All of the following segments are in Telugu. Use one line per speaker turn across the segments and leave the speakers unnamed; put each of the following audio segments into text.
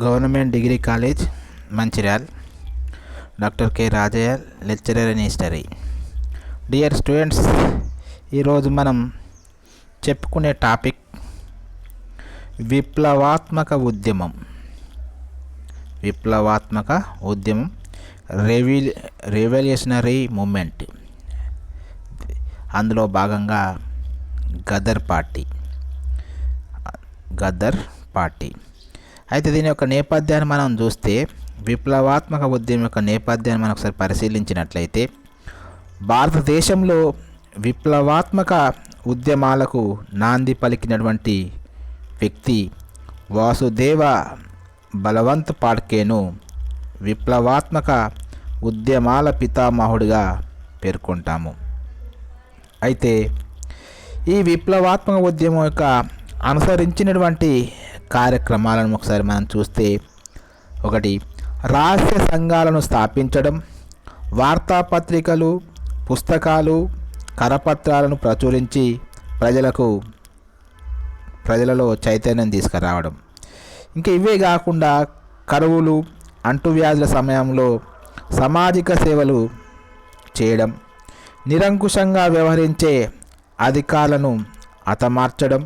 Government degree college Mancherial. Doctor K Rajaiah, lecturer in history. Dear students, ఈరోజు మనం చెప్పుకునే టాపిక్ విప్లవాత్మక ఉద్యమం. Revolutionary movement. అందులో భాగంగా గదర్ పార్టీ. అయితే దీని యొక్క నేపథ్యాన్ని మనం చూస్తే, విప్లవాత్మక ఉద్యమం యొక్క నేపథ్యాన్ని మనం ఒకసారి పరిశీలించినట్లయితే, భారతదేశంలో విప్లవాత్మక ఉద్యమాలకు నాంది పలికినటువంటి వ్యక్తి వాసుదేవ బలవంత్ ఫాడ్కేను విప్లవాత్మక ఉద్యమాల పితామహుడిగా పేర్కొంటాము. అయితే ఈ విప్లవాత్మక ఉద్యమం యొక్క అనుసరించినటువంటి కార్యక్రమాలను ఒకసారి మనం చూస్తే, ఒకటి, రహస్య సంఘాలను స్థాపించడం, వార్తాపత్రికలు, పుస్తకాలు, కరపత్రాలను ప్రచురించి ప్రజలలో చైతన్యం తీసుకురావడం. ఇంకా ఇవే కాకుండా కరువులు, అంటువ్యాధుల సమయంలో సామాజిక సేవలు చేయడం, నిరంకుశంగా వ్యవహరించే అధికారులను హతమార్చడం,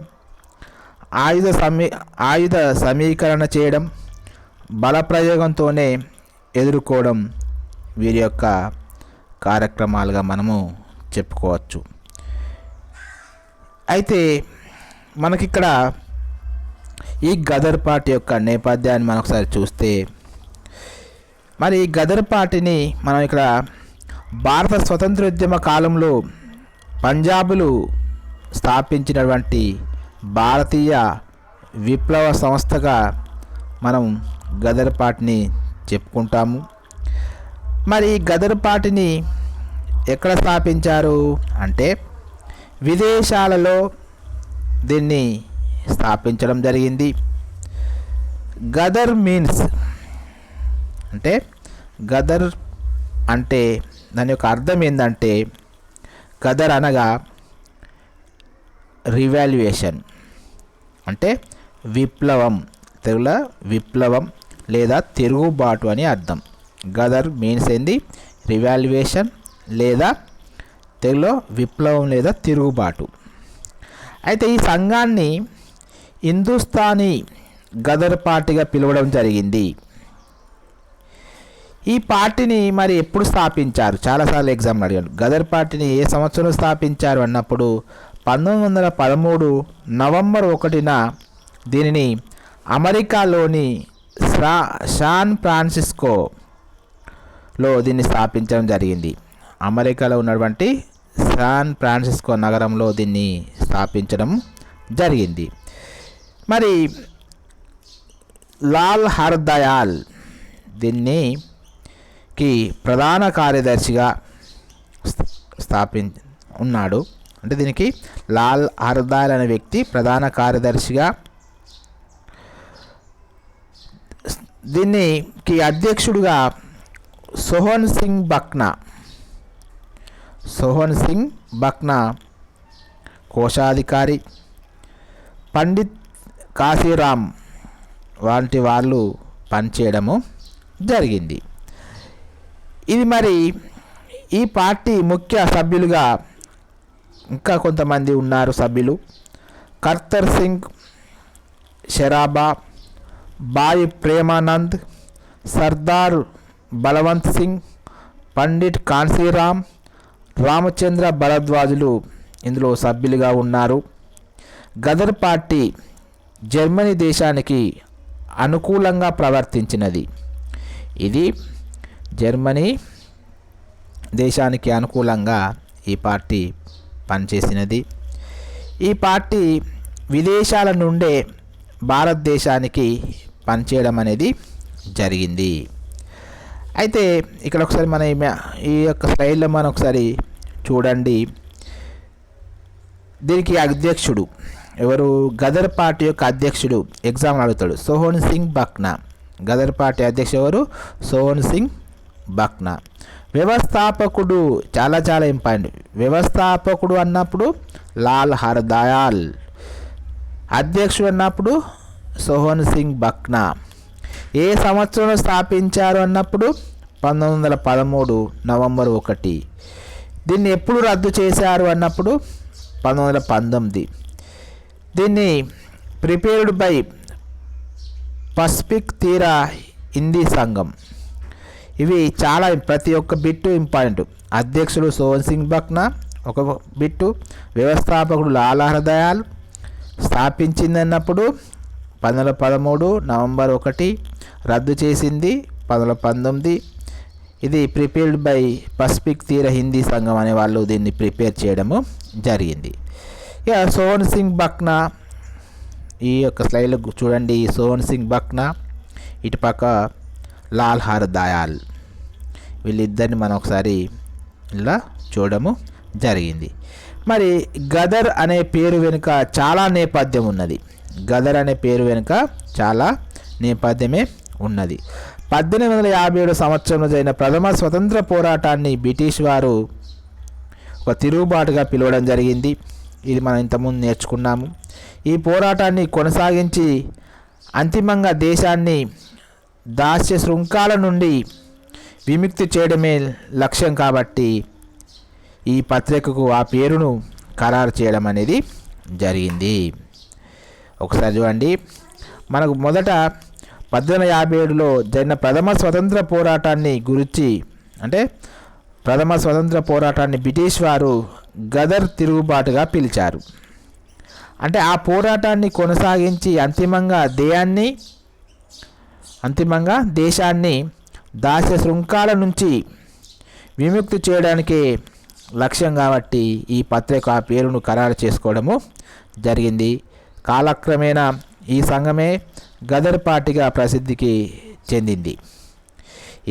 ఆయుధ సమీకరణ చేయడం, బలప్రయోగంతోనే ఎదుర్కోవడం వీరి యొక్క కార్యక్రమాలుగా మనము చెప్పుకోవచ్చు. అయితే మనకిక్కడ ఈ గదర్ పార్టీ యొక్క నేపథ్యాన్ని మనం ఒకసారి చూస్తే, మరి ఈ గదర్ పార్టీని మనం ఇక్కడ భారత స్వతంత్రోద్యమ కాలంలో పంజాబులు స్థాపించినటువంటి భారతీయ విప్లవ సంస్థగా మనం గదర్ పార్టీని చెప్పుకుంటాము. మరి ఈ గదర్ పార్టీని ఎక్కడ స్థాపించారు అంటే, విదేశాలలో దీన్ని స్థాపించడం జరిగింది. గదర్ అంటే దాని యొక్క అర్థం ఏంటంటే, గదర్ అనగా రివాల్యుయేషన్, అంటే విప్లవం, తెలుగులో విప్లవం లేదా తిరుగుబాటు అని అర్థం. గదర్ మీన్స్ ఏంది? రివాల్యుయేషన్ లేదా తెలుగులో విప్లవం లేదా తిరుగుబాటు. అయితే ఈ సంఘాన్ని హిందుస్థానీ గదర్ పార్టీగా పిలవడం జరిగింది. ఈ పార్టీని మరి ఎప్పుడు స్థాపించారు? చాలాసార్లు ఎగ్జామ్ అడిగాను. గదర్ పార్టీని ఏ సంవత్సరం స్థాపించారు అన్నప్పుడు 1913 నవంబర్ 1న దీనిని అమెరికాలోని శాన్ ఫ్రాన్సిస్కోలో దీన్ని స్థాపించడం జరిగింది. అమెరికాలో ఉన్నటువంటి శాన్ ఫ్రాన్సిస్కో నగరంలో దీన్ని స్థాపించడం జరిగింది. మరి లాల్ హర్దయాల్ దీనికి ప్రధాన కార్యదర్శిగా ఉన్నాడు. అంటే దీనికి లాల్ హర్దయాల్ అనే వ్యక్తి ప్రధాన కార్యదర్శిగా, దీనికి అధ్యక్షుడిగా సోహన్ సింగ్ బక్నా కోశాధికారి, పండిత్ కాశీరామ్ వంటి వాళ్ళు పనిచేయడము జరిగింది. ఇది మరి ఈ పార్టీ ముఖ్య సభ్యులుగా ఇంకా కొంతమంది ఉన్నారు సభ్యులు. కర్తర్ సింగ్ షరాబా, బాయి ప్రేమానంద్, సర్దార్ బలవంత్ సింగ్, పండిట్ కాన్సీరామ్, రామచంద్ర భరద్వాజులు ఇందులో సభ్యులుగా ఉన్నారు. గదర్ పార్టీ జర్మనీ దేశానికి అనుకూలంగా ప్రవర్తించినది. ఇది జర్మనీ దేశానికి అనుకూలంగా ఈ పార్టీ పనిచేసినది. ఈ పార్టీ విదేశాల నుండే భారతదేశానికి పనిచేయడం అనేది జరిగింది. అయితే ఇక్కడ ఒకసారి మన ఈ యొక్క స్లైడ్లో మనం ఒకసారి చూడండి. దీనికి అధ్యక్షుడు ఎవరు? గదర్ పార్టీ యొక్క అధ్యక్షుడు ఎగ్జామ్ అడుగుతాడు, సోహన్ సింగ్ బక్నా. గదర్ పార్టీ అధ్యక్షుడు ఎవరు? సోహన్ సింగ్ బక్నా. వ్యవస్థాపకుడు చాలా ఇంపార్టెంట్. వ్యవస్థాపకుడు అన్నప్పుడు లాల్ హర్దయాల్, అధ్యక్షుడు అన్నప్పుడు సోహన్ సింగ్ బక్నా. ఏ సంవత్సరంలో స్థాపించారు అన్నప్పుడు 1913 నవంబర్ 1. దీన్ని ఎప్పుడు రద్దు చేశారు అన్నప్పుడు 1919. దీన్ని ప్రిపేర్డ్ బై పసిఫిక్ తీరా హిందీ సంఘం. ఇవి చాలా ప్రతి ఒక్క బిట్టు ఇంపార్టెంట్. అధ్యక్షుడు సోహన్ సింగ్ బక్నా ఒక బిట్టు, వ్యవస్థాపకుడు లాలా హర్దయాల్, స్థాపించిందన్నప్పుడు 1913 నవంబర్ 1, రద్దు చేసింది 1919. ఇది ప్రిపేర్డ్ బై పసిఫిక్ తీర హిందీ సంఘం అనే వాళ్ళు దీన్ని ప్రిపేర్ చేయడము జరిగింది. ఇక సోహన్ సింగ్ బక్నా, ఈ యొక్క స్లైడ్లో చూడండి, సోహన్ సింగ్ బక్నా, ఇటుపక్క లాల్ హర్దయాల్, వీళ్ళిద్దరిని మనం ఒకసారి ఇలా చూడడము జరిగింది. మరి గదర్ అనే పేరు వెనుక చాలా నేపథ్యం ఉన్నది. గదర్ అనే పేరు వెనుక చాలా నేపథ్యమే ఉన్నది. 1857 సంవత్సరంలో జరిగిన ప్రథమ స్వతంత్ర పోరాటాన్ని బ్రిటిష్ వారు ఒక తిరుగుబాటుగా పిలవడం జరిగింది. ఇది మనం ఇంతకుముందు నేర్చుకున్నాము. ఈ పోరాటాన్ని కొనసాగించి అంతిమంగా దేశాన్ని దాస్య శృంఖాల నుండి విముక్తి చేయడమే లక్ష్యం కాబట్టి ఈ పత్రికకు ఆ పేరును ఖరారు చేయడం అనేది జరిగింది. ఒకసారి చూడండి, మనకు మొదట 1857లో జరిగిన ప్రథమ స్వతంత్ర పోరాటాన్ని గురించి, అంటే ప్రథమ స్వతంత్ర పోరాటాన్ని బ్రిటిష్ వారు గదర్ తిరుగుబాటుగా పిలిచారు. అంటే ఆ పోరాటాన్ని కొనసాగించి అంతిమంగా దేశాన్ని దాస్య శృంఖాల నుంచి విముక్తి చేయడానికే లక్ష్యం కాబట్టి ఈ పత్రిక ఆ పేరును ఖరారు చేసుకోవడము జరిగింది. కాలక్రమేణా ఈ సంఘమే గదర్ పార్టీగా ప్రసిద్ధికి చెందింది.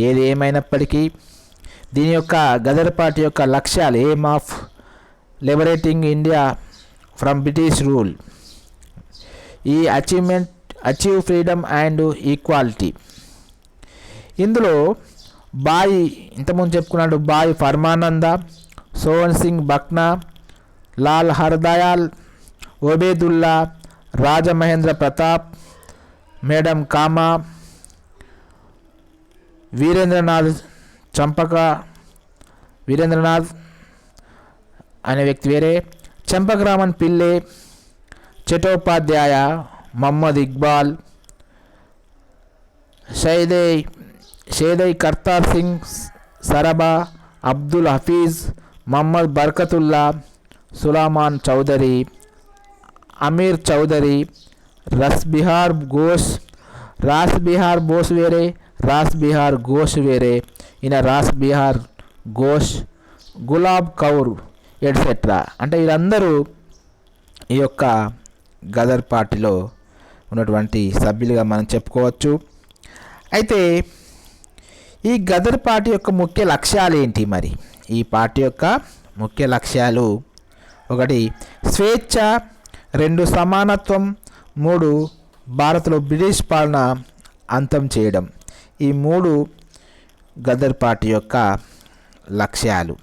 ఏది ఏమైనప్పటికీ దీని యొక్క గదర్ పార్టీ యొక్క లక్ష్యాలు aim of liberating India from British rule, ఈ అచీవ్ ఫ్రీడమ్ అండ్ ఈక్వాలిటీ. ఇందులో బాయి ఇంతకుముందు చెప్పుకున్నాడు, బాయి ఫర్మానంద, సోహన్ సింగ్ బక్నా, లాల్ హర్దయాల్, ఒబేదుల్లా, రాజమహేంద్ర ప్రతాప్, మేడం కామా, వీరేంద్రనాథ్ అనే వ్యక్తి వేరే, చంపకరామన్ పిల్లే, చటోపాధ్యాయ, మహమ్మద్ ఇక్బాల్, షేదై కర్తార్ సింగ్ సరబా, అబ్దుల్ హఫీజ్, మహమ్మద్ బర్కతుల్లా, సులామాన్ చౌదరి, అమీర్ చౌదరి, రాస్బిహార్ ఘోష్ వేరే, ఈయన రాస్బిహార్ ఘోష్, గులాబ్ కౌర్ ఎట్సెట్రా. అంటే వీళ్ళందరూ ఈ యొక్క గదర్ పార్టీలో ఉన్నటువంటి సభ్యులుగా మనం చెప్పుకోవచ్చు. అయితే ఈ గదర్ పార్టీ యొక్క ముఖ్య లక్ష్యాలు ఏంటి? మరి ఈ పార్టీ యొక్క ముఖ్య లక్ష్యాలు: 1 స్వేచ్ఛ, 2 సమానత్వం, 3 భారత్లో బ్రిటిష్ పాలన అంతం చేయడం. ఈ 3 గదర్ పార్టీ యొక్క లక్ష్యాలు.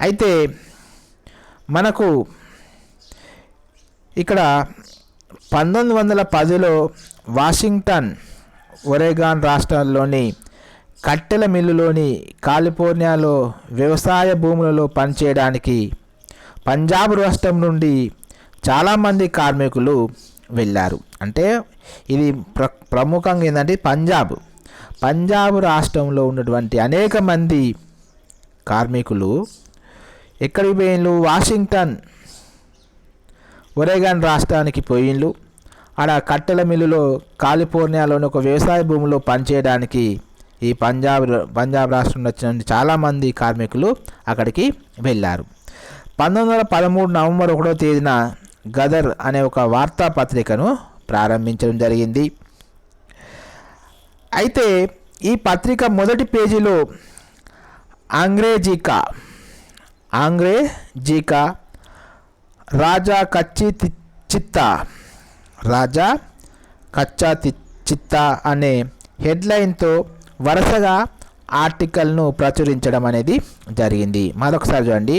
అయితే మనకు ఇక్కడ 1910లో వాషింగ్టన్, ఒరెగాన్ రాష్ట్రాల్లోని కట్టెల మిల్లులోని కాలిఫోర్నియాలో వ్యవసాయ భూములలో పనిచేయడానికి పంజాబ్ రాష్ట్రం నుండి చాలామంది కార్మికులు వెళ్ళారు. అంటే ఇది ప్రముఖంగా ఏంటంటే పంజాబ్ రాష్ట్రంలో ఉన్నటువంటి అనేక మంది కార్మికులు ఎక్కడికి పోయిండ్రు? వాషింగ్టన్, ఒరెగాన్ రాష్ట్రానికి పోయిండ్రు. ఆడ కట్టెల మిల్లులో కాలిఫోర్నియాలోని ఒక వ్యవసాయ భూమిలో పనిచేయడానికి ఈ పంజాబ్ రాష్ట్రం వచ్చిన చాలామంది కార్మికులు అక్కడికి వెళ్ళారు. 1913 నవంబర్ 1వ తేదీన గదర్ అనే ఒక వార్తాపత్రికను ప్రారంభించడం జరిగింది. అయితే ఈ పత్రిక మొదటి పేజీలో అంగ్రేజీకా రాజా కచ్చా చిత్తా అనే హెడ్లైన్తో వరుసగా ఆర్టికల్ను ప్రచురించడం అనేది జరిగింది. మరొకసారి చూడండి,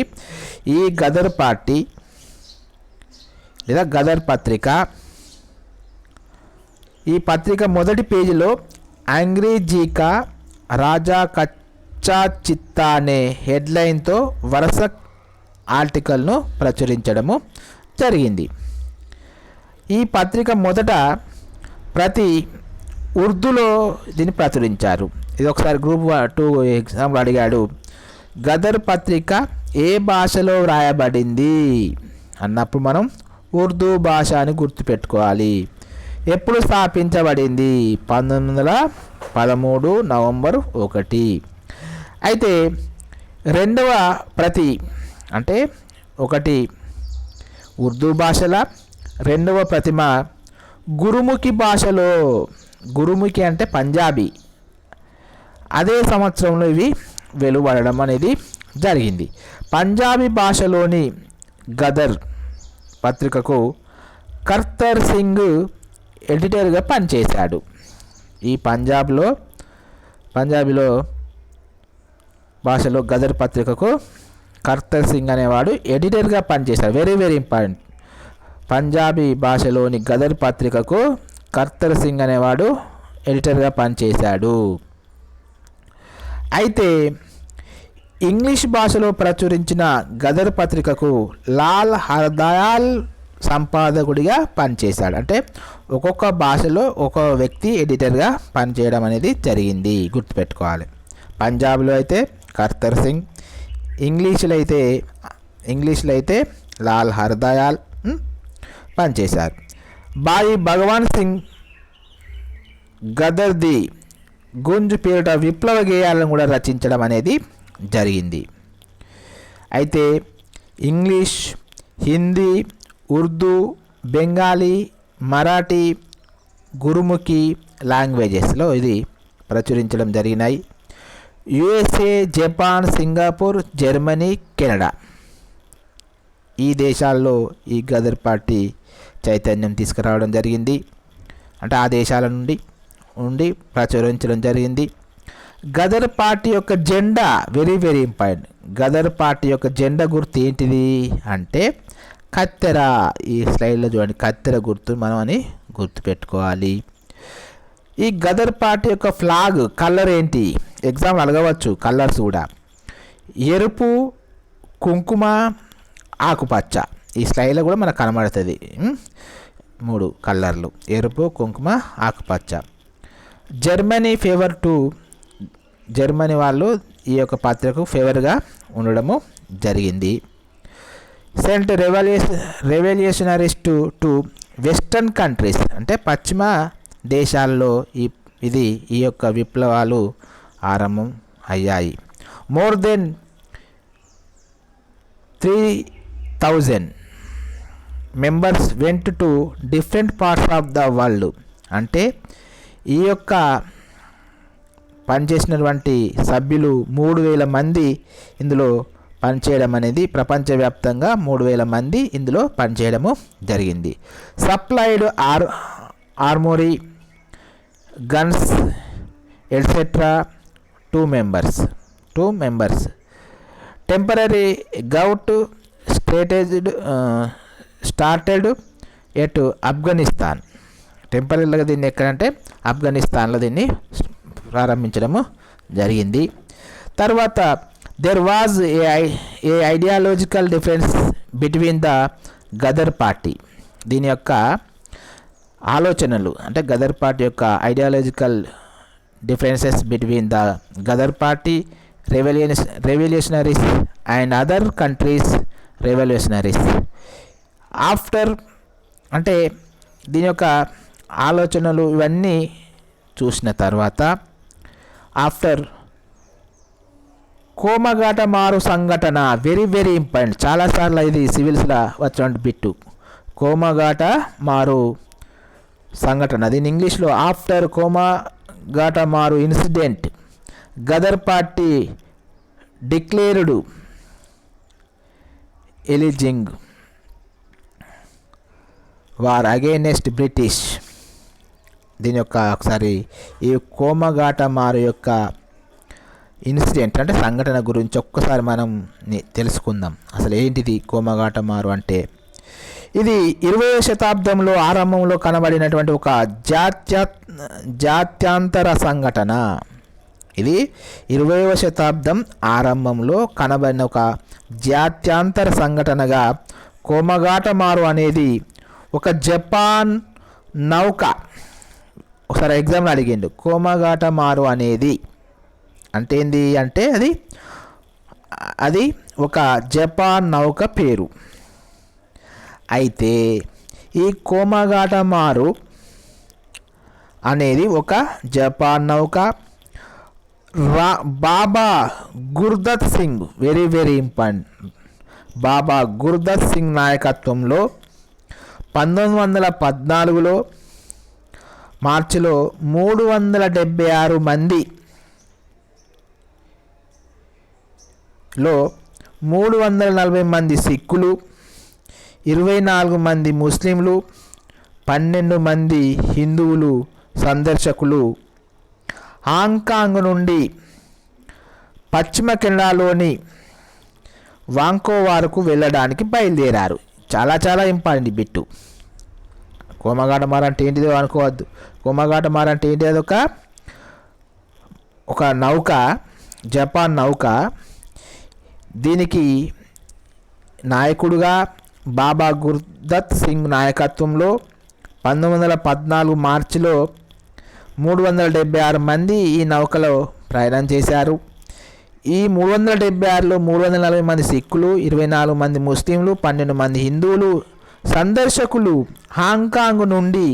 ఈ గదర్ పార్టీ లేదా గదర్ పత్రిక ఈ పత్రిక మొదటి పేజీలో అంగ్రేజీకా రాజా కచ్చా చిత్తా అనే హెడ్లైన్తో వరుస ఆర్టికల్ను ప్రచురించడము జరిగింది. ఈ పత్రిక మొదట ప్రతి ఉర్దూలో దీన్ని ప్రచురించారు. ఇది ఒకసారి గ్రూప్ 2 ఎగ్జామ్లో అడిగాడు. గదర్ పత్రిక ఏ భాషలో వ్రాయబడింది అన్నప్పుడు మనం ఉర్దూ భాష అని గుర్తుపెట్టుకోవాలి. ఎప్పుడు స్థాపించబడింది? 1913 నవంబర్ 1. అయితే రెండవ ప్రతి అంటే ఒకటి ఉర్దూ భాషల, రెండవ ప్రతిమ గురుముఖి భాషలో, గురుముఖి అంటే పంజాబీ, అదే సంవత్సరంలో ఇవి వెలువడడం అనేది జరిగింది. పంజాబీ భాషలోని గదర్ పత్రికకు కర్తర్ సింగ్ ఎడిటర్గా పనిచేశాడు. ఈ పంజాబీలో భాషలో గదర్ పత్రికకు కర్తర్ సింగ్ అనేవాడు ఎడిటర్గా పనిచేశాడు. Very very important. పంజాబీ భాషలోని గదర్ పత్రికకు కర్తర్ సింగ్ అనేవాడు ఎడిటర్గా పనిచేశాడు. అయితే ఇంగ్లీష్ భాషలో ప్రచురించిన గదర్ పత్రికకు లాల్ హర్దయాల్ సంపాదకుడిగా పనిచేశాడు. అంటే ఒక్కొక్క భాషలో ఒక్కొక్క వ్యక్తి ఎడిటర్గా పనిచేయడం అనేది జరిగింది, గుర్తుపెట్టుకోవాలి. పంజాబ్లో అయితే కర్తర్ సింగ్, ఇంగ్లీష్లో అయితే లాల్ హర్దయాల్ పనిచేశారు. భాయి భగవాన్ సింగ్ గదర్ది గుంజ్ పేరిట విప్లవ గేయాలను కూడా రచించడం అనేది జరిగింది. అయితే ఇంగ్లీష్, హిందీ, ఉర్దూ, బెంగాలీ, మరాఠీ, గురుముఖి లాంగ్వేజెస్లో ఇది ప్రచురించడం జరిగినాయి. USA, Japan, Singapore, Germany, Canada ఈ దేశాల్లో ఈ గదర్ పార్టీ చైతన్యం తీసుకురావడం జరిగింది. అంటే ఆ దేశాల నుండి ప్రచురించడం జరిగింది. గదర్ పార్టీ యొక్క జెండా very very important. Ghadar party యొక్క జెండా గుర్తు ఏంటిది అంటే కత్తెర. ఈ స్లైడ్లో చూడండి, కత్తెర గుర్తు మనం అని గుర్తుపెట్టుకోవాలి. ఈ గదర్ పార్టీ యొక్క ఫ్లాగ్ కలర్ ఏంటి? ఎగ్జామ్ అడగవచ్చు కలర్స్ కూడా. ఎరుపు, కుంకుమ, ఆకుపచ్చ. ఈ స్లైడ్లో కూడా మనకు కనబడుతుంది 3 కలర్లు: ఎరుపు, కుంకుమ, ఆకుపచ్చ. జర్మనీ వాళ్ళు ఈ యొక్క పత్రికకు ఫేవర్గా ఉండడము జరిగింది. Sent revolutionaries to western countries అంటే పశ్చిమ దేశాల్లో ఈ యొక్క విప్లవాలు ఆరంభం అయ్యాయి. More than 3000 members went to different parts of the world. అంటే ఈ యొక్క పనిచేసినటువంటి సభ్యులు 3000 మంది ఇందులో పనిచేయడం అనేది, ప్రపంచవ్యాప్తంగా 3000 మంది ఇందులో పనిచేయడము జరిగింది. Supplied armoury, guns etcetera 2 members. Temporary government started at Afghanistan. టెంపరీగా దీన్ని ఎక్కడంటే ఆఫ్ఘనిస్తాన్లో దీన్ని ప్రారంభించడము జరిగింది. తర్వాత there was a ideological difference between the Ghadar party. దీని యొక్క ఆలోచనలు అంటే గదర్ పార్టీ యొక్క ideological differences between the Ghadar party, revolutionaries and other countries revolutionaries. After అంటే దీని యొక్క ఆలోచనలు ఇవన్నీ చూసిన తర్వాత ఆఫ్టర్ కోమఘాట మారు సంఘటన వెరీ వెరీ ఇంపార్టెంట్. చాలాసార్లు ఇది సివిల్స్లో వచ్చినటువంటి బిట్టు. కోమఘాట మారు సంఘటన, దీని ఇంగ్లీష్లో after Komagata Maru incident Ghadar party declared alleging war against British. దీని యొక్క ఒకసారి ఈ కోమఘాట మారు యొక్క ఇన్సిడెంట్ అంటే సంఘటన గురించి ఒక్కసారి మనం తెలుసుకుందాం. అసలు ఏంటిది కోమఘాట మారు అంటే? ఇది 20వ శతాబ్దంలో ఆరంభంలో కనబడినటువంటి ఒక జాత్యాంతర సంఘటన. ఇది 20వ శతాబ్దం ఆరంభంలో కనబడిన ఒక జాత్యాంతర సంఘటనగా కోమగాటమారు అనేది ఒక జపాన్ నౌక. ఒకసారి ఎగ్జామ్లో అడిగిండు, కోమగాటమారు అనేది అంటే ఏంది అంటే అది ఒక జపాన్ నౌక పేరు. అయితే ఈ కోమగాటమారు అనేది ఒక జపాన్ నౌక. బాబా గుర్దత్ సింగ్, వెరీ వెరీ ఇంపార్టెంట్, బాబా గుర్దత్ సింగ్ నాయకత్వంలో 1914లో మార్చిలో 376 మందిలో 340 మంది సిక్కులు, 24 మంది ముస్లింలు, 12 మంది హిందువులు సందర్శకులు హాంకాంగ్ నుండి పశ్చిమ కెనడాలోని వాంకోవర్కు వెళ్ళడానికి బయలుదేరారు. చాలా చాలా ఇంపార్టెంట్ బిట్టు. కోమగాటమారు అంటే ఏంటిదో అనుకోవద్దు. కోమగాటమారు అంటే ఏంటి? అది ఒక నౌక, జపాన్ నౌక. దీనికి నాయకుడుగా బాబా గుర్దత్ సింగ్ నాయకత్వంలో 1914 మార్చిలో 376 మంది ఈ నౌకలో ప్రయాణం చేశారు. ఈ 376లో 340 మంది సిక్కులు, 24 మంది ముస్లింలు, 12 మంది హిందువులు సందర్శకులు హాంకాంగ్ నుండి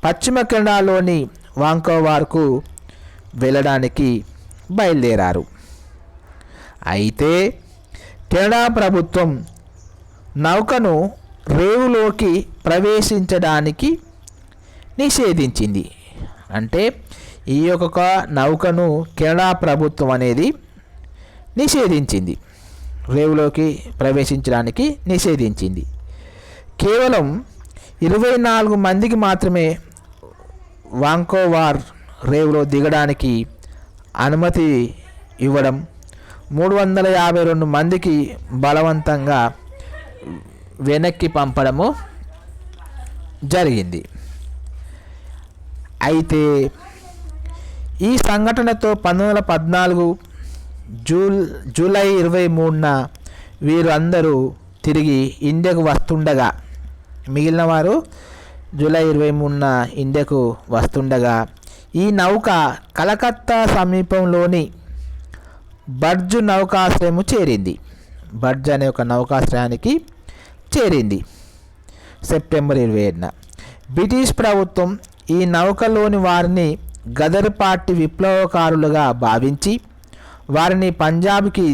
పశ్చిమ కెనడాలోని వాంకోవర్కు వెళ్ళడానికి బయలుదేరారు. అయితే కెనడా ప్రభుత్వం నౌకను రేవులోకి ప్రవేశించడానికి నిషేధించింది. అంటే ఈ యొక్క నౌకను కెనడా ప్రభుత్వం అనేది నిషేధించింది, రేవులోకి ప్రవేశించడానికి నిషేధించింది. కేవలం 24 మందికి మాత్రమే వాంకోవర్ రేవులో దిగడానికి అనుమతి ఇవ్వడం, 352 మందికి బలవంతంగా వెనక్కి పంపడము జరిగింది. అయితే ఈ సంఘటనతో 1914 జూలై 23న వీరు అందరూ తిరిగి ఇండియాకు వస్తుండగా, మిగిలిన వారు జూలై 23న ఇండియాకు వస్తుండగా ఈ నౌక కలకత్తా సమీపంలోని బర్జ్ నౌకాశ్రయము చేరింది. బర్జ్ అనే ఒక నౌకాశ్రయానికి చేరింది సెప్టెంబర్ 27న. బ్రిటిష్ ప్రభుత్వం ఈ నౌకలోని వారిని గదర్ పార్టీ విప్లవకారులుగా భావించి వారిని పంజాబ్కి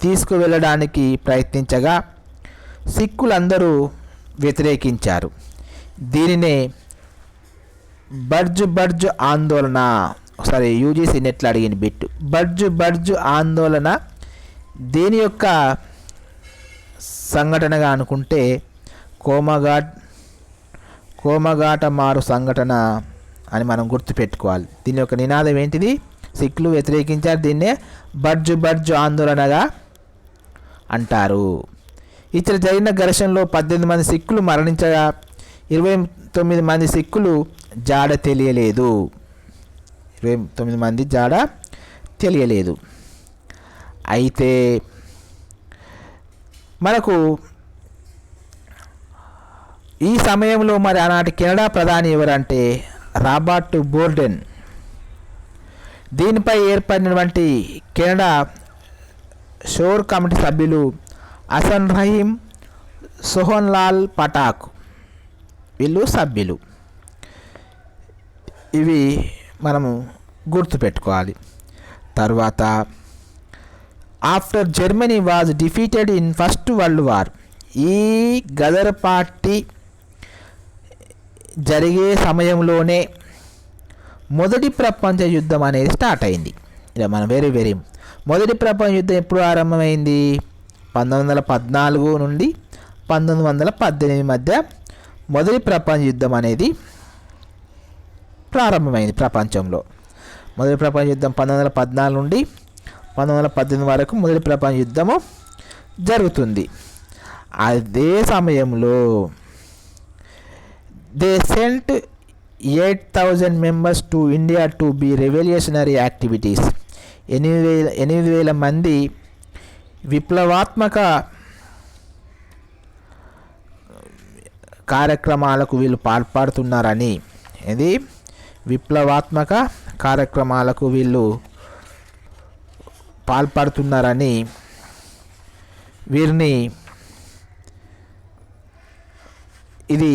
తీసుకువెళ్ళడానికి ప్రయత్నించగా సిక్కులందరూ వ్యతిరేకించారు. దీనినే బర్జ్ ఆందోళన. ఒకసారి యూజీసీ నెట్లో అడిగిన బిట్టు, బర్జ్ ఆందోళన దేని యొక్క సంఘటనగా అనుకుంటే కోమగాటమారు సంఘటన అని మనం గుర్తుపెట్టుకోవాలి. దీని యొక్క నినాదం ఏంటిది? సిక్కులు వ్యతిరేకించారు, దీన్నే బర్జ్ ఆందోళనగా అంటారు. ఇతర జరిగిన ఘర్షణలో 18 మంది సిక్కులు మరణించగా 29 మంది సిక్కులు జాడ తెలియలేదు. 29 మంది జాడ తెలియలేదు. అయితే మనకు ఈ సమయంలో మరి ఆనాటి కెనడా ప్రధాని ఎవరంటే రాబర్ట్ బోర్డెన్. దీనిపై ఏర్పడినటువంటి కెనడా షోర్ కమిటీ సభ్యులు హసన్ రహీం, సోహన్ లాల్ పటాక్, వీళ్ళు సభ్యులు. ఇవి మనము గుర్తుపెట్టుకోవాలి. తర్వాత after Germany was defeated in first world war, ఈ గదర్ పార్టీ జరిగే సమయంలోనే మొదటి ప్రపంచ యుద్ధం అనేది స్టార్ట్ అయింది. ఇలా మనం వెరీ మొదటి ప్రపంచ యుద్ధం ఎప్పుడు ఆరంభమైంది? 1914 నుండి 1918 మధ్య మొదటి ప్రపంచ యుద్ధం అనేది ప్రారంభమైంది ప్రపంచంలో. మొదటి ప్రపంచ యుద్ధం 1914 నుండి 1918 వరకు మొదటి ప్రపంచ యుద్ధము జరుగుతుంది. అదే సమయంలో they cent 8,000 members to India to be revolutionary activities. 8,000 మంది విప్లవాత్మక కార్యక్రమాలకు వీళ్ళు పాల్పడుతున్నారని, ఇది విప్లవాత్మక కార్యక్రమాలకు వీళ్ళు పాల్పడుతున్నారని వీరిని ఇది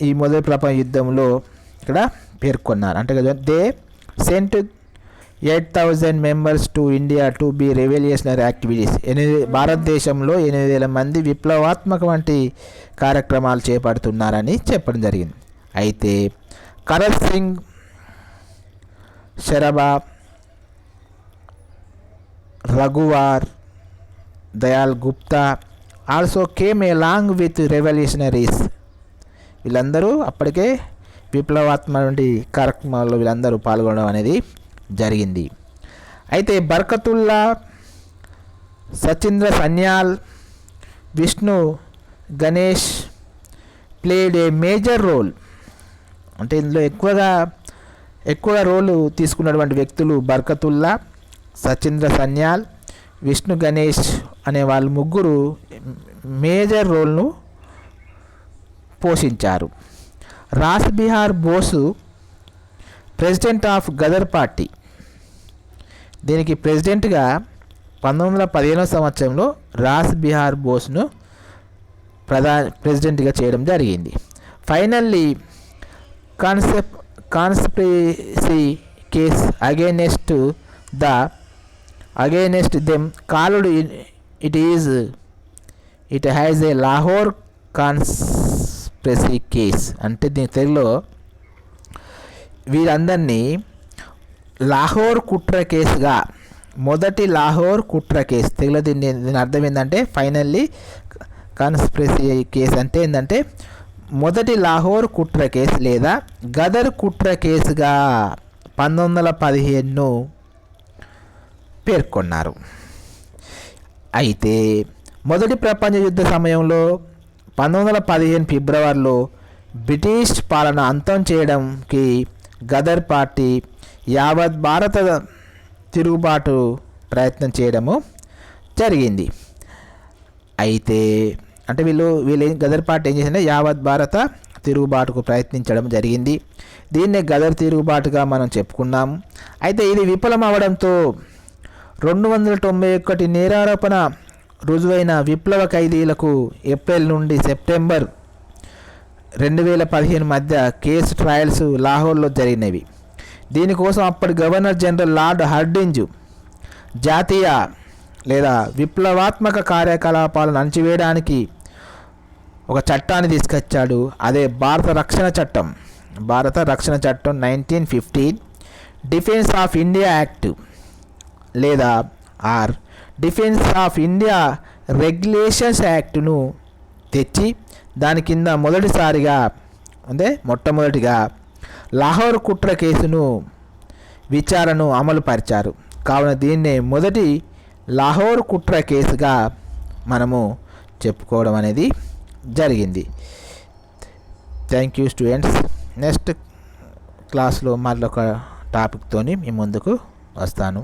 ఈ మొదటి ప్రపంచ యుద్ధంలో ఇక్కడ పేర్కొన్నారు. అంటే కదా, they cent 8,000 members to India to be revolutionary activities. భారతదేశంలో 8,000 మంది విప్లవాత్మక వంటి కార్యక్రమాలు చేపడుతున్నారని చెప్పడం జరిగింది. అయితే కరణ్ సింగ్ శరభా, రఘువార్ Dayal Gupta also came along with revolutionaries. వీళ్ళందరూ అప్పటికే విప్లవాత్మక వంటి కార్యక్రమాల్లో వీళ్ళందరూ పాల్గొనడం అనేది జరిగింది. అయితే Barkatullah, Sachindra Sanyal, Vishnu Ganesh played a major role. అంటే ఇందులో ఎక్కువ రోలు తీసుకున్నటువంటి వ్యక్తులు బర్కతుల్లా, సచింద్ర సన్యాల్, విష్ణు గణేష్ అనే వాళ్ళు ముగ్గురు మేజర్ రోల్ను పోషించారు. Ras Behari Bose president of Ghadar party. దీనికి ప్రెసిడెంట్గా 1915 సంవత్సరంలో రాస్ బిహార్ బోస్ను ప్రెసిడెంట్గా చేయడం జరిగింది. Finally conspiracy case against them called it has a Lahore conspiracy case. అంటే దీని తెలుగులో వీరందరినీ లాహోర్ కుట్ర కేసుగా, మొదటి లాహోర్ కుట్ర కేసు, తెలుగులో దీని అర్థం ఏంటంటే ఫైనల్లీ కాన్స్పిరసీ కేసు అంటే ఏంటంటే మొదటి లాహోర్ కుట్ర కేసు లేదా గదర్ కుట్ర కేసుగా 1915ను పేర్కొన్నారు. అయితే మొదటి ప్రపంచ యుద్ధ సమయంలో 1915 ఫిబ్రవరిలో బ్రిటిష్ పాలన అంతం చేయడానికి గదర్ పార్టీ యావత్ భారత తిరుగుబాటు ప్రయత్నం చేయడము జరిగింది. అయితే అంటే వీళ్ళు గదర్ పార్టీ ఏం చేసిందంటే యావత్ భారత తిరుగుబాటుకు ప్రయత్నించడం జరిగింది. దీన్నే గదర్ తిరుగుబాటుగా మనం చెప్పుకున్నాము. అయితే ఇది విఫలం అవడంతో 291 నేరారోపణ రుజువైన విప్లవ ఖైదీలకు ఏప్రిల్ నుండి సెప్టెంబర్ 2015 మధ్య కేసు ట్రయల్స్ లాహోర్లో జరిగినవి. దీనికోసం అప్పటి గవర్నర్ జనరల్ లార్డ్ హార్డింజ్ జాతీయ లేదా విప్లవాత్మక కార్యకలాపాలను అణచివేయడానికి ఒక చట్టాన్ని తీసుకొచ్చాడు. అదే భారత రక్షణ చట్టం 1915 డిఫెన్స్ ఆఫ్ ఇండియా యాక్ట్ లేదా డిఫెన్స్ ఆఫ్ ఇండియా రెగ్యులేషన్స్ యాక్ట్ను తెచ్చి దాని కింద మొట్టమొదటిగా లాహోర్ కుట్ర కేసును విచారణను అమలు పరిచారు. కావున దీన్నే మొదటి లాహోర్ కుట్ర కేసుగా మనము చెప్పుకోవడం అనేది జరిగింది. Thank you students. నెక్స్ట్ క్లాస్లో మళ్ళొక టాపిక్తోని మీ ముందుకు వస్తాను.